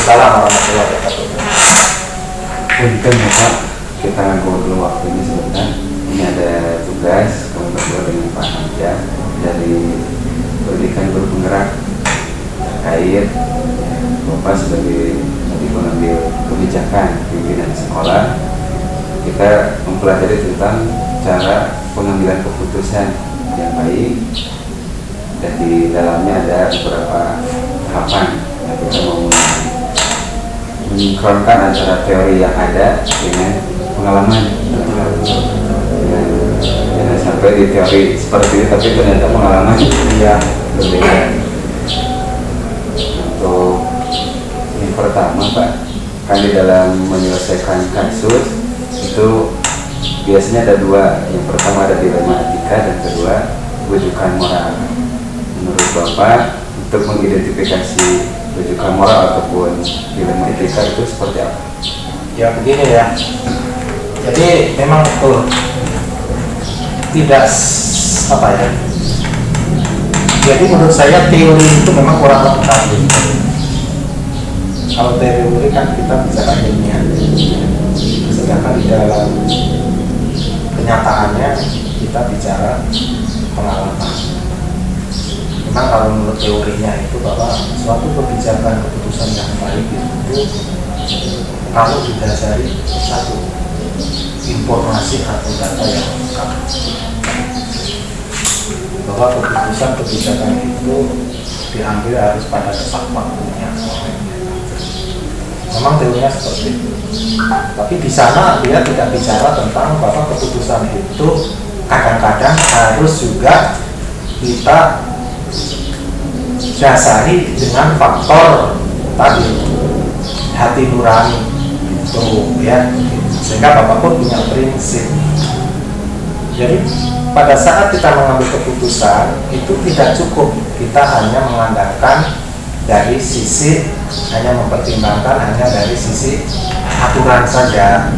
Waalaikumsalam warahmatullahi wabarakatuh. Punten ya Pak, kita ngobrol dulu waktunya sebentar. Ini ada tugas kami berdua dengan Pak Hamja dari pendidikan guru penggerak terkait Bapak sebagai pengambil kebijakan pimpinan sekolah. Kita mempelajari tentang cara pengambilan keputusan yang baik, dan di dalamnya ada beberapa tahapan yang kita mau mensinkronkan antara teori yang ada dengan pengalaman. Jangan sampai di teori seperti ini tapi ternyata pengalaman yang berbeda. Untuk yang pertama Pak, kan di dalam menyelesaikan kasus itu biasanya ada dua. Yang pertama ada dilema etika dan kedua rujukan moral. Menurut Bapak, untuk mengidentifikasi rujukan moral ataupun dilema etika itu seperti apa? Ya begini ya, jadi memang betul tidak apa ya, jadi menurut saya teori itu memang kurang lengkap. Kalau teori kan kita bicara ilmiah, sedangkan di dalam kenyataannya kita bicara pengalaman. Memang kalau menurut teorinya itu bahwa suatu kebijakan keputusan yang baik itu kalau didasari satu informasi atau data yang lengkap, bahwa keputusan kebijakan itu diambil harus pada tepat waktunya. Memang teorinya seperti itu, tapi di sana dia tidak bicara tentang bahwa keputusan itu kadang-kadang harus juga kita dasari dengan faktor tadi hati nurani itu ya, sehingga Bapak pun punya prinsip. Jadi pada saat kita mengambil keputusan itu tidak cukup kita hanya mengandalkan dari sisi, hanya mempertimbangkan hanya dari sisi aturan saja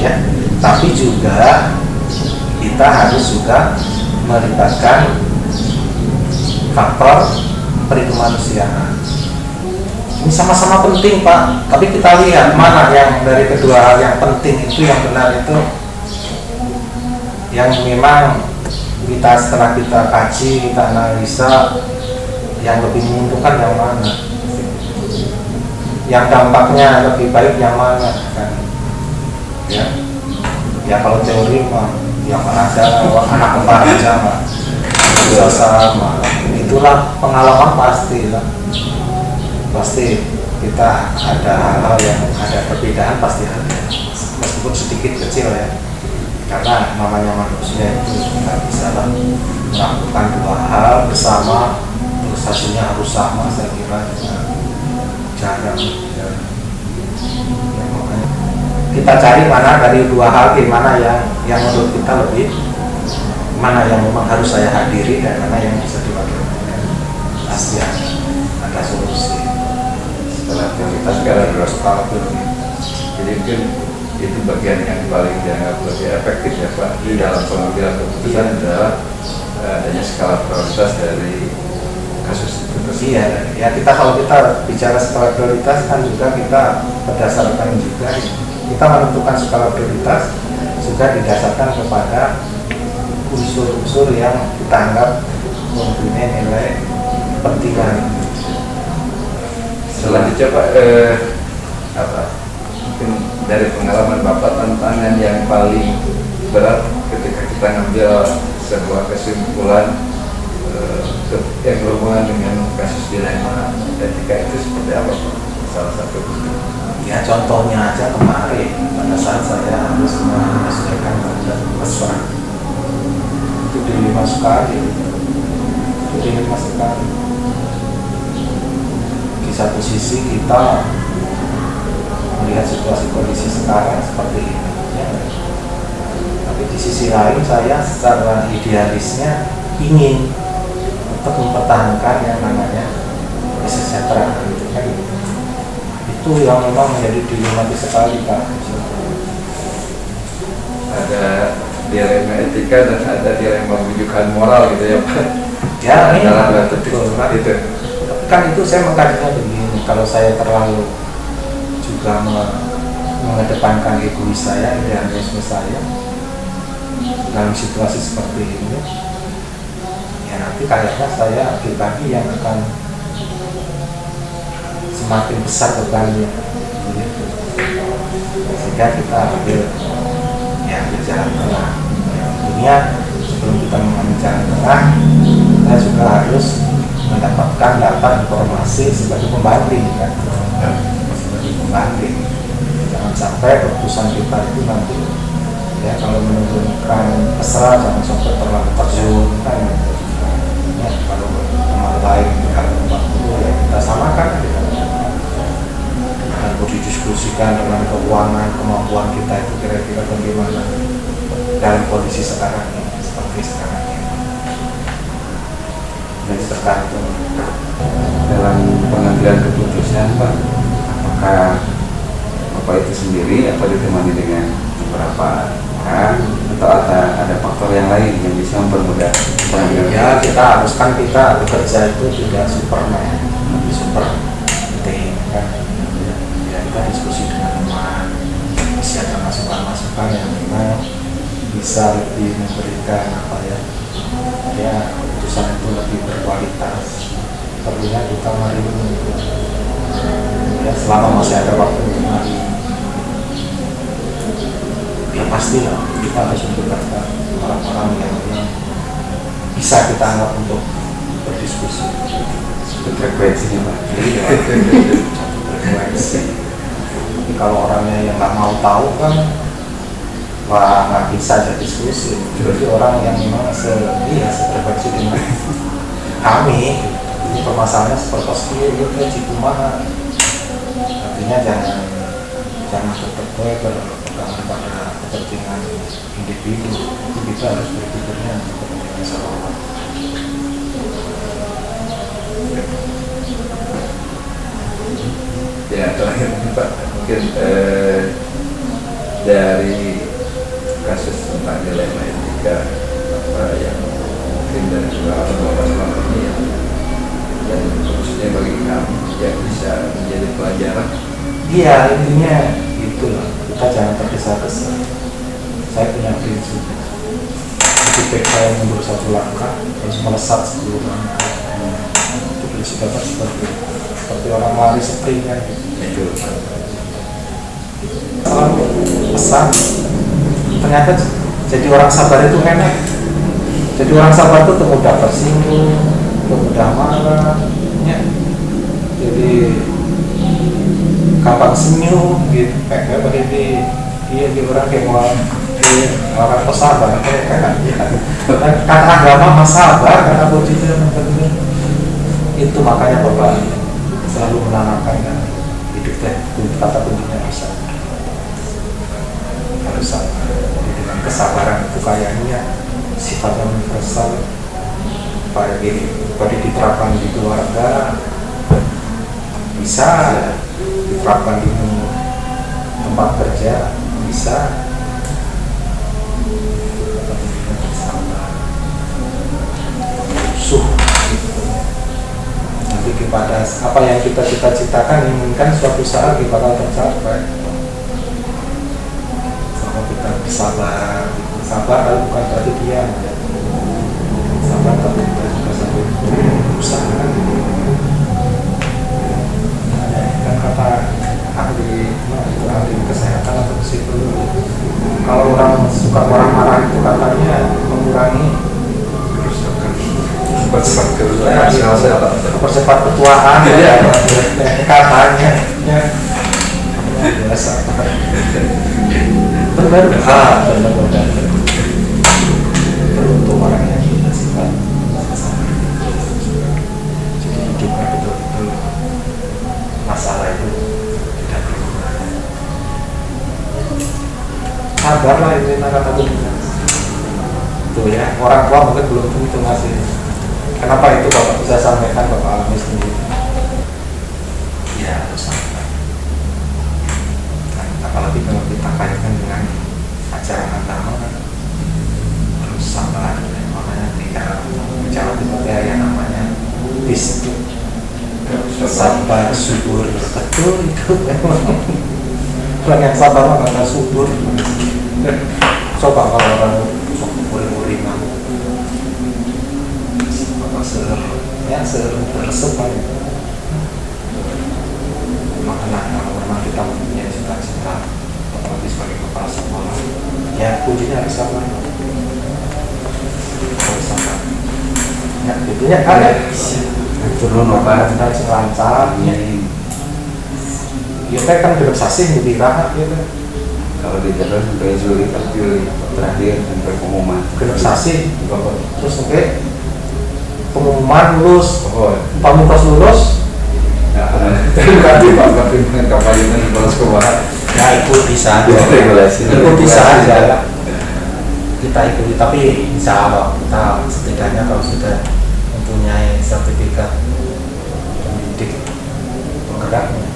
ya, tapi juga kita harus juga melibatkan faktor perikemanusiaan. Ini sama-sama penting Pak, tapi kita lihat mana yang dari kedua hal yang penting itu yang benar itu, yang memang kita setelah kita kaji, kita analisa, yang lebih menguntungkan yang mana, yang dampaknya lebih baik yang mana kan? Ya kalau teori mah yang ada anak kembar aja mah bisa sama, itulah pengalaman pasti lah. Pasti kita ada hal-hal yang ada perbedaan, pasti ada, meskipun sedikit kecil ya, karena namanya manusia itu nggak bisa lah melakukan dua hal bersama terus hasilnya harus sama. Saya kira jarang ya, makanya kita cari mana dari dua hal gimana yang menurut kita lebih, mana yang memang harus saya hadiri dan mana yang bisa diwakilkan. Pasti ada solusi. Setelah teoritas sekarang harus tahu. Jadi mungkin itu bagian yang paling dianggap lebih efektif ya Pak di dalam pengambilan keputusan adalah adanya skala prioritas dari kasus itu. Iya, ya kalau kita bicara skala prioritas kan juga kita berdasarkan juga kita menentukan skala prioritas juga didasarkan kepada unsur-unsur yang kita anggap mempunyai nilai penting. Selanjutnya Pak, mungkin dari pengalaman Bapak tantangan yang paling berat ketika kita ngambil sebuah kesimpulan yang berhubungan dengan kasus dilema etika itu seperti apa Pak? Salah satu Ya contohnya aja kemarin pada saat saya harus menyesuaikan dan mesra itu dilema sekali, Di satu sisi kita melihat situasi kondisi sekarang seperti ini ya. Tapi di sisi lain saya secara idealisnya ingin untuk mempertahankan yang namanya kesejahteraan gitu kan. Itu yang memang menjadi dilematis sekali Pak. Ada dilema etika dan ada dilema rujukan moral gitu ya Pak. Ya ini dalam betul. itu. Kan itu saya mengkajinya begini, kalau saya terlalu juga mengedepankan egois saya, idealisme saya dalam situasi seperti ini, ya nanti kayaknya saya pribadi yang akan semakin besar bebannya gitu. Sehingga kita ambil jalan tengah. Tentunya sebelum kita mengambil jalan tengah, kita juga harus mendapatkan data informasi sebagai pembanding kan, sebagai pembanding. Jangan sampai keputusan kita itu nanti ya kalau menurunkan keserah jangan sampai terlalu terjun kan ya, kalau teman lain kalau 40 ya kita samakan dan didiskusikan dengan keuangan kemampuan kita itu kira-kira bagaimana dalam kondisi sekarang ini seperti sekarang ini. Jadi tergantung dalam pengambilan keputusan Pak, apakah Bapak itu sendiri atau ditemani dengan beberapa orang atau ada faktor yang lain yang bisa mempermudah pengambilan? Ya kita haruskan kita bekerja itu tidak superman, tapi super tim kan. Ya kita diskusi dengan teman, bisa ada masukan-masukan yang memang bisa lebih memberikan keputusan itu lebih berkualitas. Perlunya kita mari ya selama masih ada waktu untuk mari. Ya pastilah kita harus mendapatkan orang-orang yang bisa kita anggap untuk berdiskusi. Frekuensinya Pak. Frekuensi. Tapi kalau orangnya yang nggak mau tahu kan, wah nggak bisa jadi diskusi. Jadi orang yang memang sefrekuensi dengan kami, ini permasalahannya seperti itu cikumaha. Artinya jangan terpegang pada kepentingan individu, itu kita harus berpikirnya kepentingan seorang. Ya terakhir Pak, mungkin dari kasus tentang dilema etika yang mungkin dari pengalaman Bapak selama ini ya, dan khususnya bagi kami yang bisa menjadi pelajaran. Iya intinya itulah, kita jangan tergesa-gesa. Saya punya prinsip lebih baik saya mundur satu langkah harus melesat 10 langkah. Itu prinsip dapat seperti orang lari sprint kan gitu. Selalu pesan ternyata jadi orang sabar itu enak. Jadi orang sabar itu mudah tersinggung, mudah marah ya. Jadi gampang senyum gitu, kayak begini di orang kayak orang pesabar kayak kata agama mas sabar, kata kuncinya itu. Makanya Bapak selalu menanamkan kan hidup kata kuncinya harus sabar. Jadi dengan kesabaran itu kayaknya sifatnya universal kayak gini, kalau diterapkan di keluarga bisa, diterapkan di tempat kerja bisa. Nanti kepada apa yang kita cita-citakan, inginkan suatu saat kita bakal tercapai. Sama kita bersabar, sabar kalau bukan berarti diam ya. Sabar tapi kita juga sambil berusaha. Kan kata ahli kesehatan atau psikolog, kalau orang suka marah-marah itu katanya mengurangi percepat ketuaan ya, katanya ya biasa benar untuk orang yang kita sifat jadi hidupnya betul-betul masalah itu tidak perlu sabarlah, itu kata kuncinya tuh ya. Orang tua mungkin belum tentu masih. Kenapa itu Bapak bisa sampaikan, Bapak alami sendiri? Ya harus sabar. Apalagi kalau kita kaitkan dengan ajaran agama kan harus sabar. Makanya tidak bicara seperti yang namanya bis, sabar, subur, betul itu memang. orang yang sabar mah bakal subur. Coba kalau orang sok uring-uringan apa seresep kan. Makanya kalau memang kita mempunyai cita-cita apalagi sebagai kepala sekolah, ya kuncinya harus sabar. Harus sabar. Ya, gitu ya kan ya. turun obat Dan lancar. ini Ya kan gelap sasih lebih rahat gitu. kalau di terus sampai Juli terakhir sampai pengumuman Gelap sasih. Terus oke. Pengumuman lulus, Oh, pamungkas lulus, terima kasih Pak Kapten kampanye dan kepala sekolah. ya ikuti saja. regulasi Ikuti saja. Kita ikuti, tapi insya Allah kita setidaknya kalau sudah mempunyai sertifikat pendidik penggeraknya,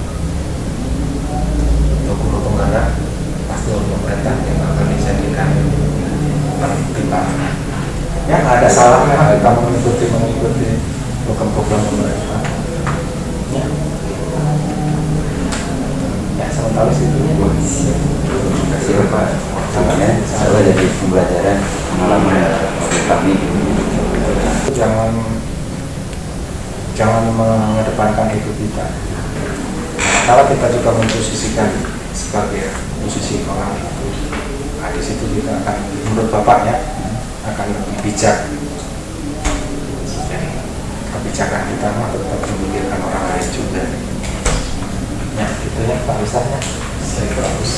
untuk guru penggerak pasti oleh pemerintah yang akan dijadikan pertimbangan. Ya nggak ada salahnya kita mengikuti program-program pemerintah. Ya, ya sementara situnya. terima kasih Pak contohnya saya jadi pembelajaran pengalaman untuk kami Jangan mengedepankan ego kita. Kalau kita juga memposisikan sebagai posisi orang itu, nah di situ kita akan, menurut bapaknya, akan lebih bijak. Dan kebijakan kita mah tetap memikirkan orang lain juga. Ya, gitu ya Pak Ustaznya. Saya terus.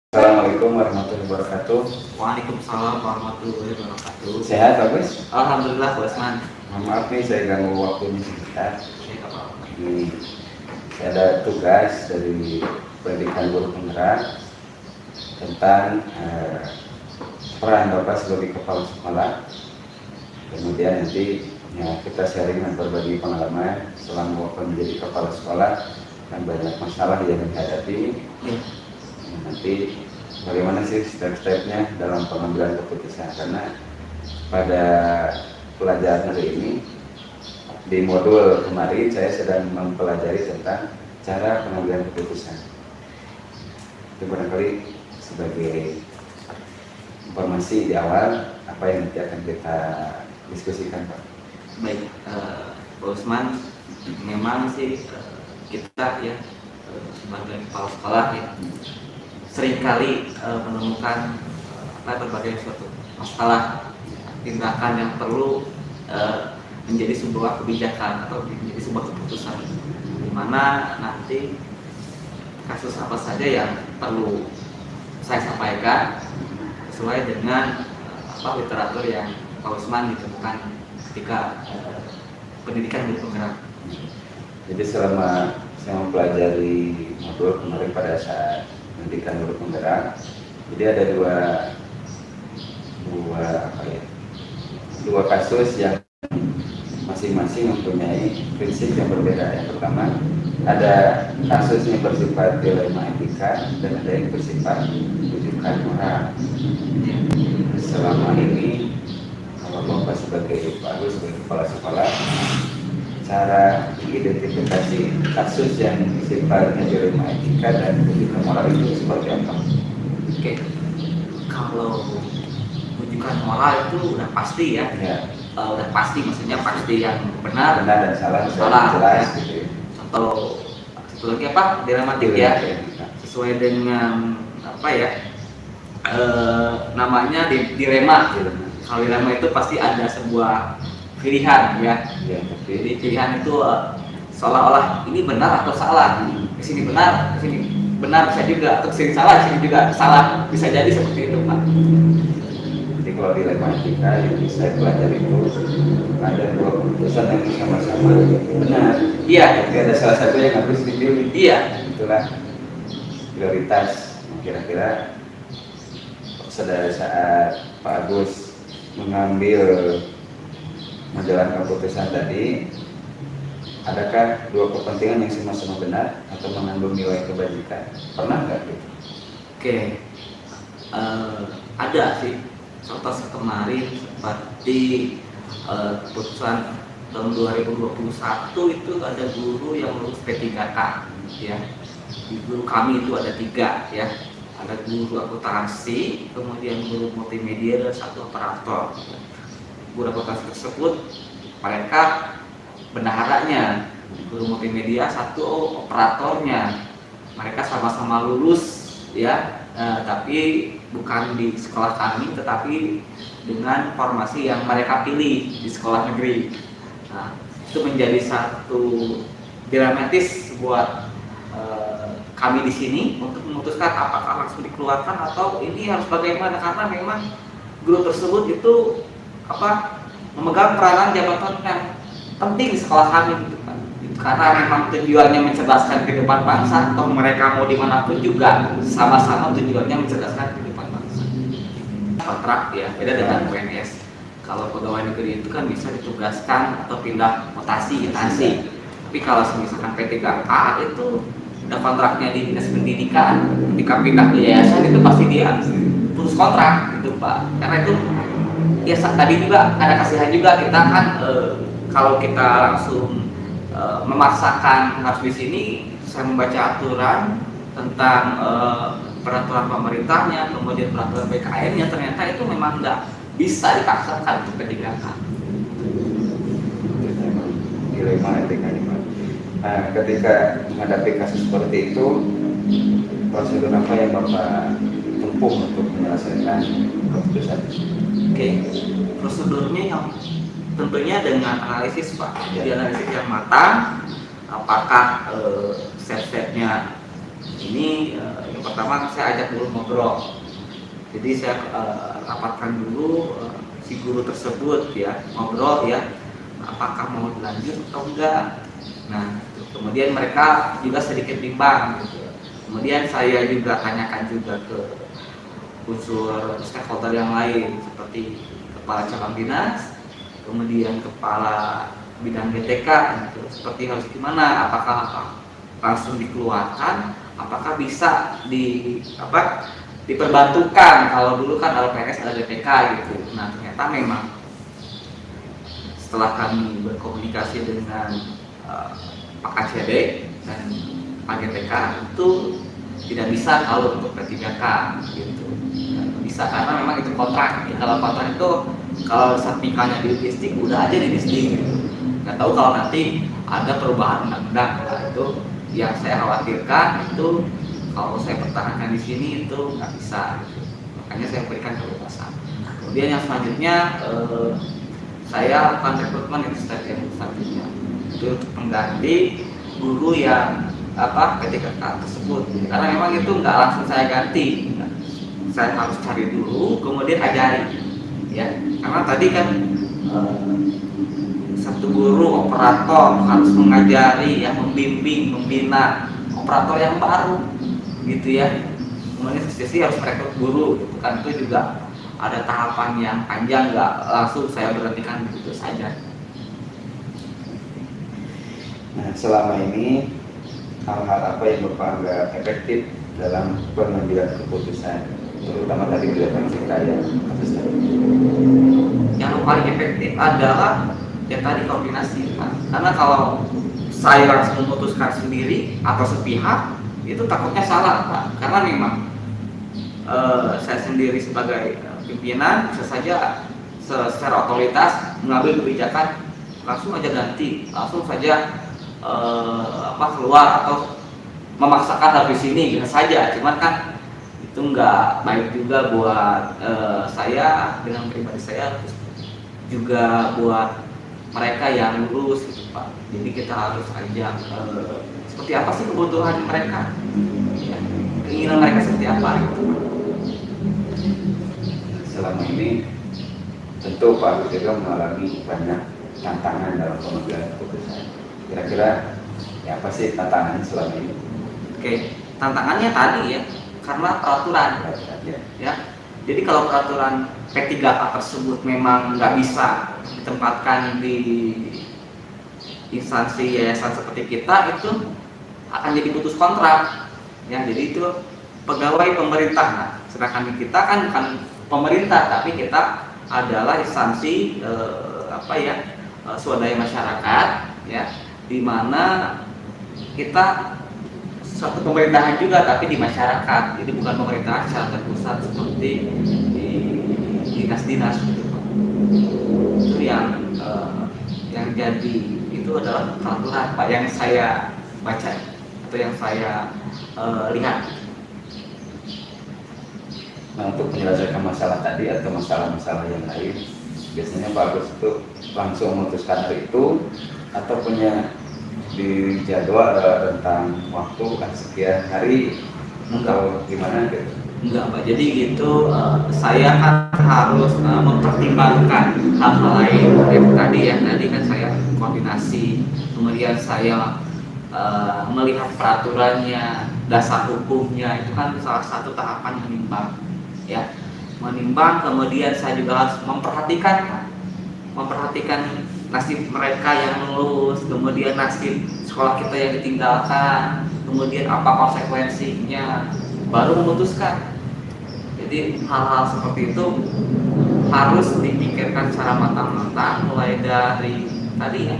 Assalamualaikum warahmatullahi wabarakatuh. Waalaikumsalam warahmatullahi wabarakatuh. Sehat Pak Gus? Alhamdulillah Pak Usman. Mohon maaf nih saya ganggu waktunya sebentar. Saya apa? Ini saya ada tugas dari pendidikan guru penggerak tentang peran Bapak sebagai kepala sekolah. Kemudian nanti ya, kita sharing dan berbagi pengalaman selama Bapak menjadi kepala sekolah dan banyak masalah yang dihadapi. Nanti bagaimana sih step-stepnya dalam pengambilan keputusan, karena pada pelajaran hari ini di modul kemarin saya sedang mempelajari tentang cara pengambilan keputusan. Itu barangkali sebagai informasi di awal apa yang nanti akan kita diskusikan Pak. Baik, Pak Usman, memang sih kita ya sebagai kepala sekolah ya seringkali menemukan berbagai suatu masalah tindakan yang perlu menjadi sebuah kebijakan atau menjadi sebuah keputusan, di mana nanti kasus apa saja yang perlu saya sampaikan sesuai dengan literatur yang Pak Usman ditemukan ketika pendidikan guru penggerak. Jadi selama saya mempelajari modul kemarin pada saat pendidikan guru penggerak, jadi ada dua kasus yang masing-masing mempunyai prinsip yang berbeda. Yang pertama, ada kasus yang bersifat dilema etika dan ada yang bersifat rujukan moral. Selama ini kalau Bapak sebagai Pak Agus sebagai kepala sekolah, cara identifikasi kasus yang sifatnya dilema etika dan rujukan moral itu seperti apa? Oke, kalau rujukan moral itu udah pasti ya, udah pasti, maksudnya pasti yang benar dan salah ya. Gitu ya. Contoh satu lagi apa, dilematik ya, sesuai dengan apa ya, namanya dilema. Kalau dilema itu pasti ada sebuah pilihan ya. Jadi pilihan itu seolah-olah ini benar atau salah, kesini benar, kesini benar bisa juga, atau kesini salah, kesini juga salah, bisa jadi seperti itu Pak. Jadi kalau dilema etika yang saya pelajari itu ada dua keputusan yang sama-sama benar. Iya. Tapi ada salah satu yang harus dipilih. Iya. Itulah prioritas. Kira-kira pada saat Pak Agus mengambil menjalankan keputusan tadi, adakah dua kepentingan yang sama-sama benar atau mengandung nilai kebajikan? Pernah nggak gitu? Oke, ada sih. Contoh kemarin seperti keputusan tahun 2021 itu ada guru yang lulus P3K ya. Di guru kami itu ada 3 ya, ada guru akuntansi, kemudian guru multimedia, dan 1 operator. Guru akuntansi tersebut mereka bendaharanya, guru multimedia 1 operatornya. Mereka sama-sama lulus ya, tapi bukan di sekolah kami, tetapi dengan formasi yang mereka pilih di sekolah negeri. Nah, itu menjadi satu dramatis buat kami di sini untuk memutuskan apakah langsung dikeluarkan atau ini harus bagaimana, karena memang guru tersebut itu memegang peranan jabatan yang penting di sekolah kami gitu kan. Karena memang tujuannya mencerdaskan kehidupan bangsa, atau mereka mau dimanapun juga sama-sama tujuannya mencerdaskan kehidupan bangsa. Kontrak ya, beda dengan PNS. Kalau pegawai negeri itu kan bisa ditugaskan atau pindah mutasi, tapi kalau misalkan P3K itu ada kontraknya di dinas pendidikan, ketika pindah ke yayasan itu pasti dia putus kontrak gitu Pak. Karena itu ya tadi juga ada kasihan juga kita kan kalau kita langsung memaksakan harus di sini. Saya membaca aturan tentang peraturan pemerintahnya, kemudian peraturan BKN-nya, ternyata itu memang nggak bisa dipaksakan untuk P3K. Dilema etikanya Pak. Nah, ketika menghadapi kasus seperti itu, prosedur apa yang Bapak tempuh untuk menyelesaikan keputusan? Oke, prosedurnya yang tentunya dengan analisis Pak, jadi analisis yang matang. Apakah step-stepnya ini yang pertama saya ajak dulu ngobrol. Jadi saya rapatkan dulu si guru tersebut ya, ngobrol ya, apakah mau dilanjut atau enggak. Nah, kemudian mereka juga sedikit bimbang gitu. Kemudian saya juga tanyakan juga ke unsur stakeholder yang lain seperti kepala cabang dinas, kemudian kepala bidang BTK gitu. Seperti harus gimana, apakah langsung dikeluarkan, apakah bisa diperbantukan. Kalau dulu kan ada PNS ada BTK gitu. Nah, ternyata memang setelah kami berkomunikasi dengan Pak KCD dan Pak GTK itu tidak bisa kalau untuk P3K gitu. Nggak bisa karena memang itu kontrak. Ya, kalau kontrak itu kalau sertifikatnya di logistik udah aja di listing gitu. Nggak tahu kalau nanti ada perubahan undang-undang. Nah, itu yang saya khawatirkan itu kalau saya pertahankan di sini itu nggak bisa gitu. Makanya saya berikan kebebasan. Kemudian yang selanjutnya saya akan rekrutmen itu step yang selanjutnya itu untuk mengganti guru yang P3K tersebut, karena memang itu nggak langsung saya ganti, saya harus cari dulu kemudian ajari ya, karena tadi kan satu guru operator harus mengajari ya, membimbing, membina operator yang baru gitu ya. Kemudian sisi harus merekrut guru gitu kan, itu juga ada tahapan yang panjang, nggak langsung saya berhentikan begitu saja. Nah, selama ini hal-hal apa yang Bapak anggap efektif dalam pengambilan keputusan, terutama tadi berdasarkan saya kasus tadi? Yang paling efektif adalah ya tadi koordinasi Pak. Karena kalau saya langsung memutuskan sendiri atau sepihak itu takutnya salah Pak. Karena memang saya sendiri sebagai pimpinan bisa saja secara otoritas mengambil kebijakan langsung aja ganti, langsung saja keluar atau memaksakan harus di sini bisa saja. Cuman kan itu nggak baik juga buat saya dengan pribadi saya, juga buat mereka yang lulus gitu Pak. Jadi kita harus ajak seperti apa sih kebutuhan mereka, ya, keinginan mereka seperti apa gitu. Selama ini tentu Pak Gus juga mengalami banyak tantangan dalam pengambilan keputusan. Kira-kira ya apa sih tantangannya selama ini? Oke, tantangannya tadi ya, karena peraturan ya. Jadi kalau peraturan P3K tersebut memang nggak bisa ditempatkan di instansi yayasan seperti kita, itu akan jadi putus kontrak ya. Jadi itu pegawai pemerintah. Nah, sedangkan kita kan bukan pemerintah, tapi kita adalah instansi swadaya masyarakat, ya, di mana kita suatu pemerintahan juga tapi di masyarakat, jadi bukan pemerintahan secara terpusat seperti di dinas-dinas gitu. Itu yang jadi itu adalah peraturan Pak yang saya baca atau yang saya lihat. Nah, untuk menyelesaikan masalah tadi atau masalah-masalah yang lain, biasanya Pak Agus itu langsung memutuskan hari itu atau punya di jadwal tentang waktu sekian hari atau gimana gitu? Enggak Pak, jadi gitu saya kan harus mempertimbangkan hal-hal lain itu tadi ya. Tadi kan saya koordinasi, kemudian saya melihat peraturannya, dasar hukumnya, itu kan salah satu tahapan menimbang, ya, menimbang. Kemudian saya juga harus memperhatikan nasib mereka yang lulus, kemudian nasib sekolah kita yang ditinggalkan, kemudian apa konsekuensinya, baru memutuskan. Jadi hal-hal seperti itu harus dipikirkan secara matang-matang, mulai dari tadi ya,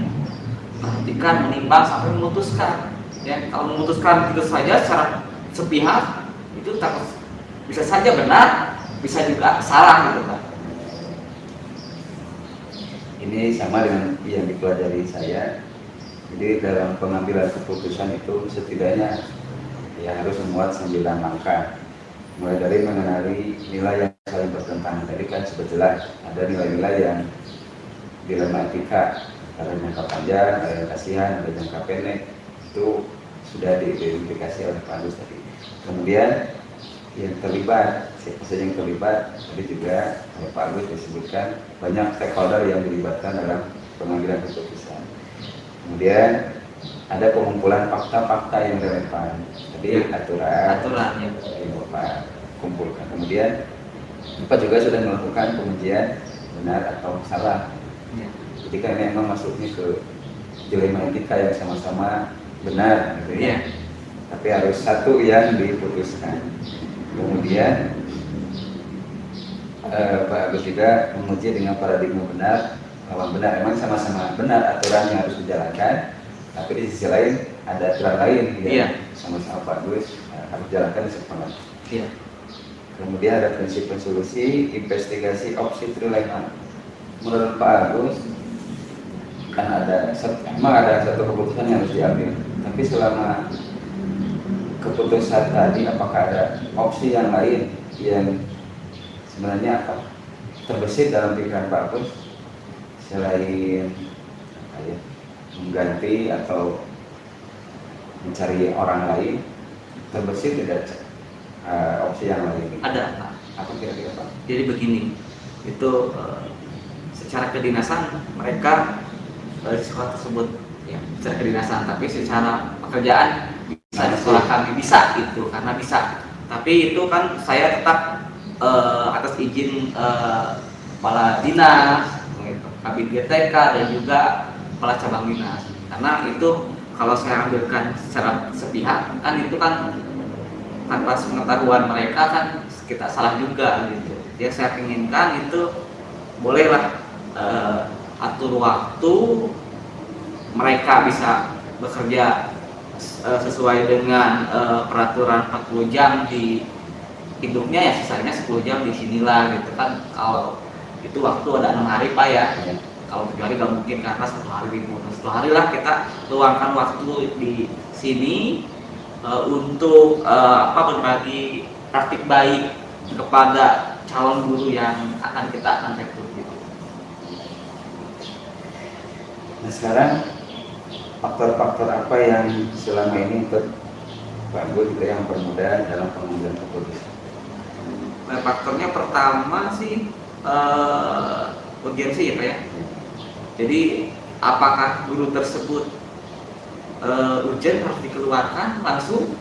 perhatikan, menimbang sampai memutuskan. Ya, kalau memutuskan itu saja secara sepihak, itu bisa saja benar, bisa juga salah gitu Pak. Ini sama dengan yang dipelajari saya. Jadi dalam pengambilan keputusan itu setidaknya ya harus memuat 9 langkah. Mulai dari mengenali nilai yang saling bertentangan. Tadi kan sebetulnya ada nilai-nilai yang dilema etika, ada jangka panjang, ada yang kasihan, ada jangka pendek. Itu sudah diidentifikasi oleh Pak Agus tadi. Kemudian yang terlibat, siapa saja yang terlibat, tadi juga oleh Pak Agus disebutkan banyak stakeholder yang dilibatkan dalam pengambilan keputusan. Kemudian ada pengumpulan fakta-fakta yang relevan. Tadi aturannya yang Bapak kumpulkan. Kemudian Bapak juga sudah melakukan pengujian benar atau salah. Jadi kan memang masuknya ke dilema etika yang sama-sama benar, gitu ya. Tapi harus satu yang diputuskan. Kemudian Pak Agus juga menguji dengan paradigma benar lawan benar. Emang sama-sama benar aturannya harus dijalankan, tapi di sisi lain ada aturan lain yang sama-sama Pak Agus harus dijalankan sepenuhnya. Kemudian ada prinsip solusi, investigasi opsi trilemma. Menurut Pak Agus kan ada satu keputusan yang harus diambil, tapi selama keputusan tadi apakah ada opsi yang lain yang sebenarnya apa terbesit dalam pikiran Pak Agus selain mengganti atau mencari orang lain, terbesit tidak opsi yang lain? Ada Pak. Apa kira-kira Pak? Jadi begini, itu secara kedinasan mereka di sekolah tersebut ya, secara kedinasan, tapi secara pekerjaan bisa di sekolah kami bisa itu karena bisa. Tapi itu kan saya tetap atas izin kepala dinas, kabin GTK dan juga kepala cabang dinas. Karena itu kalau saya ambilkan secara sepihak kan itu kan tanpa pengetahuan mereka kan kita salah juga gitu. Yang saya inginkan itu bolehlah atur waktu mereka bisa bekerja sesuai dengan peraturan 40 jam di hidupnya, ya sisanya 10 jam di sinilah gitu kan. Kalau itu waktu ada 6 hari Pak ya. Kalau 7 hari gak mungkin karena 1 hari libur. 1 hari lah kita luangkan waktu di sini untuk berbagi praktik baik kepada calon guru yang akan rekrut gitu. Nah sekarang faktor-faktor apa yang selama ini untuk Pak Agus juga yang bermudah dalam pengambilan keputusan? Nah, faktornya pertama sih urgensi ya Pak ya. Jadi apakah guru tersebut urgent harus dikeluarkan langsung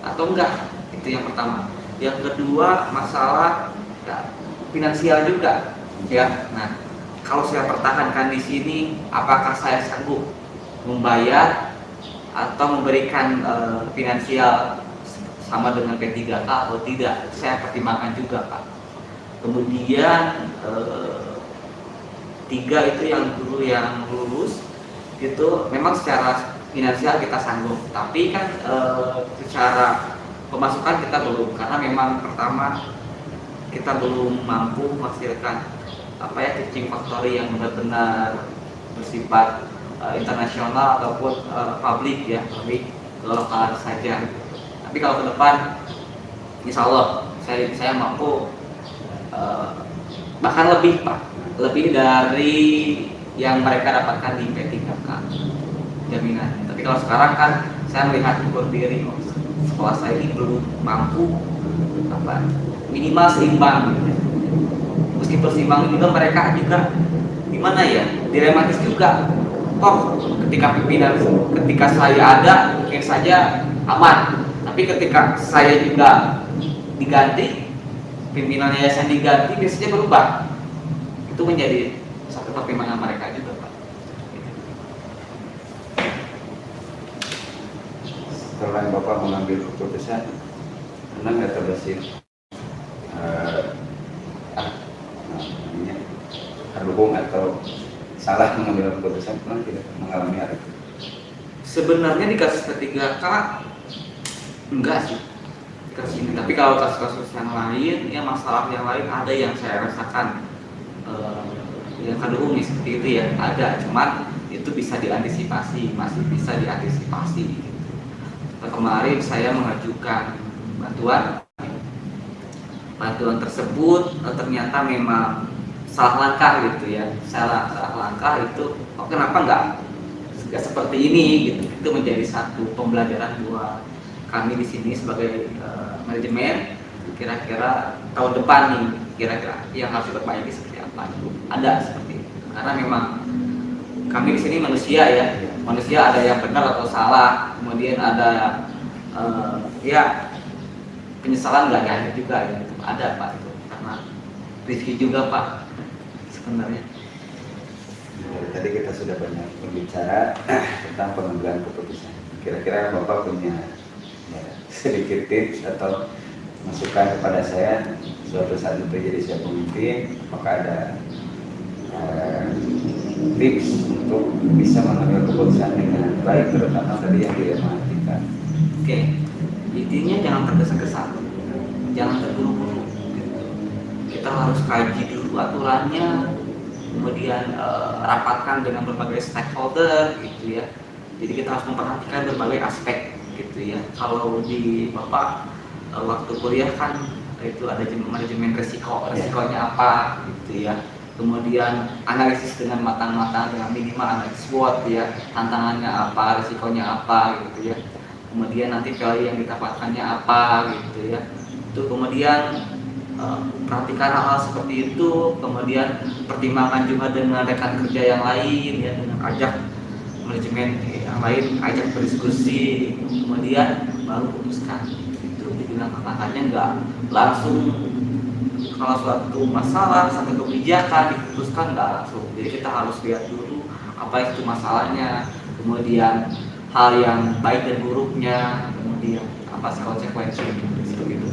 atau enggak, itu yang pertama. Yang kedua masalah ya, finansial juga ya. Nah kalau saya pertahankan di sini, apakah saya sanggup membayar atau memberikan finansial sama dengan P3K atau tidak? Saya pertimbangkan juga Pak. Kemudian 3 itu yang guru yang lulus itu memang secara finansial kita sanggup, tapi kan secara pemasukan kita belum, karena memang pertama kita belum mampu menghasilkan teaching factory yang benar-benar bersifat internasional ataupun publik ya, lebih lokal saja. Tapi kalau ke depan, insya Allah saya mampu bahkan lebih Pak, lebih dari yang mereka dapatkan di P3K jaminan. Tapi kalau sekarang kan saya melihat ukur diri sekolah saya ini belum mampu minimal seimbang. Meskipun seimbang juga mereka juga gimana ya, dilematis juga. Toh ketika saya ada mungkin saja aman, tapi ketika saya juga diganti, pimpinan yayasan diganti, biasanya berubah. Itu menjadi satu pertimbangan mereka juga Pak. Setelah Bapak mengambil keputusan, pernah nggak terbesit terhubung atau salah mengambil keputusan, pernah tidak mengalami hal itu? Sebenarnya di kasus P3K enggak sih, di kasus ini. Tapi kalau kasus-kasus yang lain, ya masalah yang lain ada yang saya rasakan yang kadung seperti itu ya, ada. Cuman itu bisa diantisipasi, masih bisa diantisipasi. Kemarin saya mengajukan bantuan tersebut ternyata memang salah langkah gitu ya, salah langkah itu. Oh, kenapa nggak seperti ini gitu? Itu menjadi satu pembelajaran buat kami di sini sebagai manajemen. Kira-kira tahun depan nih, kira-kira yang harus diperbaiki seperti apa? Ada seperti itu. Karena memang kami di sini manusia ya, manusia ada yang benar atau salah, kemudian ada ya penyesalan nggak ada juga ya, itu ada Pak, itu karena rezeki juga Pak sebenarnya. Tadi kita sudah banyak berbicara tentang pengambilan keputusan. Kira-kira Bapak punya sedikit tips atau masukan kepada saya suatu saat itu jadi saya pemimpin, apakah ada tips untuk bisa mengambil keputusan dengan baik, terutama tadi yang dilematika? Oke, intinya jangan tergesa-gesa, jangan terburu-buru. Kita harus kaji dulu aturannya, kemudian rapatkan dengan berbagai stakeholder gitu ya. Jadi kita harus memperhatikan berbagai aspek gitu ya. Kalau di Bapak waktu kuliah kan itu ada manajemen resikonya apa gitu ya. Kemudian analisis dengan matang-matang, dengan minimal analisis SWOT ya, tantangannya apa, resikonya apa gitu ya. Kemudian nanti value yang didapatkannya apa gitu ya. Itu kemudian perhatikan hal-hal seperti itu, kemudian pertimbangkan juga dengan rekan kerja yang lain ya, dengan ajak manajemen yang lain, ajak berdiskusi, kemudian baru putuskan. Itu dibilang langkahnya nggak langsung. Kalau suatu masalah, satu kebijakan diputuskan nggak langsung. Jadi kita harus lihat dulu apa itu masalahnya, kemudian hal yang baik dan buruknya, kemudian apa sih konsekuensinya seperti itu.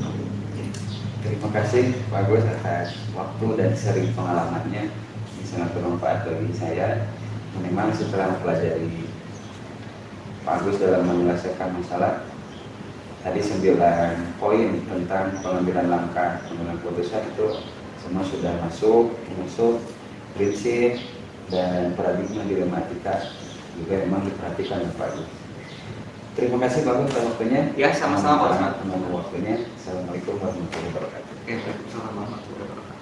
Terima kasih Pak Agus atas waktu dan sharing pengalamannya, ini sangat bermanfaat bagi saya. Memang setelah mempelajari Pak Agus dalam menyelesaikan masalah, tadi 9 poin tentang pengambilan langkah, pengambilan keputusan itu semua sudah masuk prinsip dan paradigma dilematika juga memang diperhatikan oleh Pak Agus. Terima kasih Pak Agus atas waktunya. Ya, sama-sama Pak Usman. Waktunya. Assalamualaikum warahmatullahi wabarakatuh. Oke, Assalamualaikum warahmatullahi wabarakatuh.